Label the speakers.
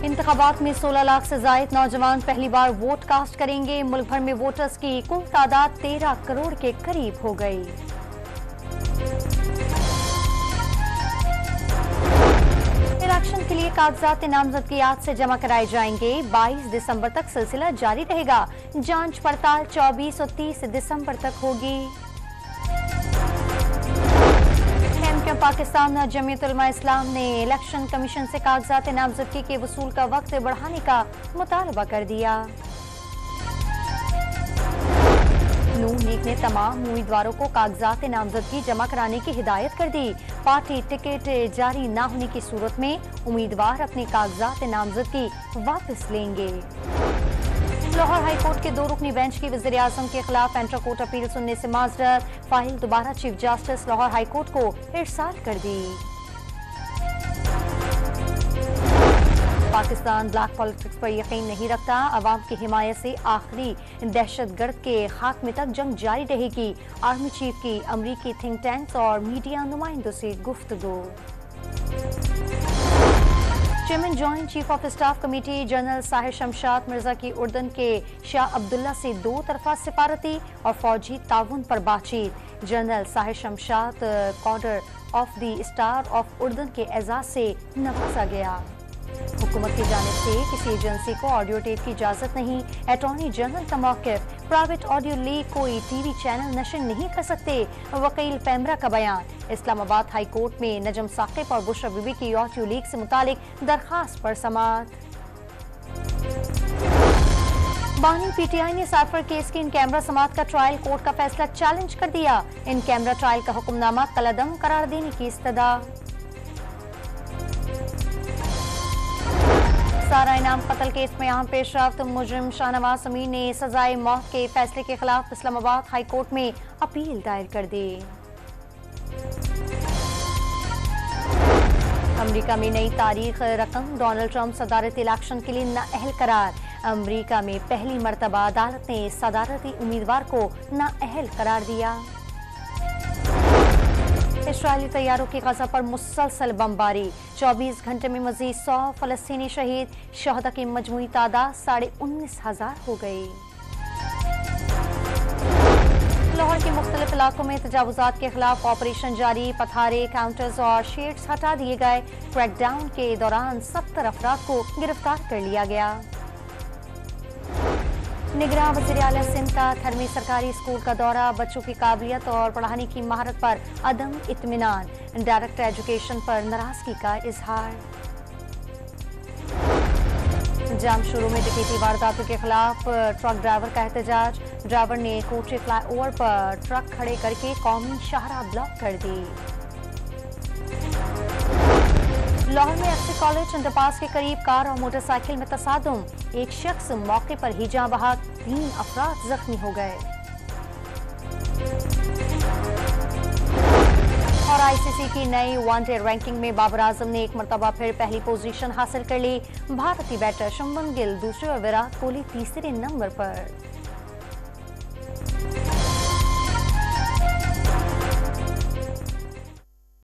Speaker 1: इंतखाबात में 16 लाख से जायद नौजवान पहली बार वोट कास्ट करेंगे। मुल्क भर में वोटर्स की कुल तादाद 13 करोड़ के करीब हो गई। इलेक्शन के लिए कागजात नामजदगी आज से जमा कराए जाएंगे। 22 दिसंबर तक सिलसिला जारी रहेगा। जांच पड़ताल 24 और 30 दिसंबर तक होगी। पाकिस्तान जमीयत उलमा इस्लाम ने इलेक्शन कमीशन से कागजात नामजदगी के वसूल का वक्त बढ़ाने का मुतालबा कर दिया। नून लीग ने तमाम उम्मीदवारों को कागजात नामजदगी जमा कराने की हिदायत कर दी। पार्टी टिकट जारी न होने की सूरत में उम्मीदवार अपने कागजात नामजदगी वापस लेंगे। लाहौर हाईकोर्ट के 2 रुकनी बेंच की वज़ीर आज़म के खिलाफ इंटर कोर्ट अपील सुनने से माजरत। फाइल दोबारा चीफ जस्टिस लाहौर हाईकोर्ट को इरसाल कर दी। पाकिस्तान ब्लैक पॉलिटिक्स पर यकीन नहीं रखता। अवाम की हिमायत से आखिरी दहशतगर्द के खात्मे तक जंग जारी रहेगी। आर्मी चीफ की अमरीकी थिंक टैंक्स और मीडिया नुमाइंदों से गुफ्तगू। Chairman joint chief of staff committee general Sahir Shamshad Mirza की उर्दन के शाह अब्दुल्ला से 2 तरफा सिफारती और फौजी ताउन पर बातचीत। General Sahir Shamshad order of the star of उर्दन के एजाज से नवाजा गया। हुकूमत की जानिब से किसी एजेंसी को ऑडियो टेप की इजाजत नहीं। अटॉर्नी जनरल का मौक़िफ़, प्राइवेट ऑडियो लीक कोई टीवी चैनल नशर नहीं कर सकते। वकील पैमरा का बयान। इस्लामाबाद हाई कोर्ट में नजम साकिब और बुशरा बीबी की ऑडियो लीक से मुतालिक दरखास्त पर समाअत। बानी पीटीआई ने साइफर केस की इन कैमरा समाअत का ट्रायल कोर्ट का फैसला चैलेंज कर दिया। इन कैमरा ट्रायल का हुक्मनामा कलअदम करार देने की इस्तदा। सारा इनाम कत्ल केस में अहम पेशरफ्त। मुजरिम शाहनवाज अमीन ने सजाए मौत के फैसले के खिलाफ इस्लामाबाद हाई कोर्ट में अपील दायर कर दी। अमेरिका में नई तारीख रकम। डोनाल्ड ट्रंप सदारती इलेक्शन के लिए नाअहल करार। अमेरिका में पहली मरतबा अदालत ने सदारती उम्मीदवार को नाअहल करार दिया। इस्राएली तैयारों की गजा पर मुसलसल बमबारी। 24 घंटे में मजीद 100 फलस्तीनी शहीद। शहदा की मजमूई तादाद 19,500 हो गई। लाहौर के मुख्तलिफ इलाकों में तजावुजात के खिलाफ ऑपरेशन जारी। पथारे, काउंटर्स और शेड्स हटा दिए गए। क्रैकडाउन के दौरान 70 अफराद को गिरफ्तार कर लिया गया। निगरान वज़ीर आला सिंध का 8वीं सरकारी स्कूल का दौरा। बच्चों की काबिलियत और पढ़ाने की महारत पर अदम इत्मीनान। डायरेक्टर एजुकेशन पर नाराजगी का इजहार। जाम शुरू में डकैती वारदातों के खिलाफ ट्रक ड्राइवर का एहतजाज। ड्राइवर ने कोटरी फ्लाईओवर पर ट्रक खड़े करके कौमी शाहराह ब्लॉक कर दी। लाहौर में एफसी कॉलेज अंडरपास के करीब कार और मोटरसाइकिल में तसादुम। एक शख्स मौके पर ही जाँ बहक। 3 अफराद जख्मी हो गए। और आईसीसी की नई वनडे रैंकिंग में बाबर आजम ने एक मरतबा फिर पहली पोजीशन हासिल कर ली। भारतीय बैटर शुभमन गिल दूसरे और विराट कोहली तीसरे नंबर पर।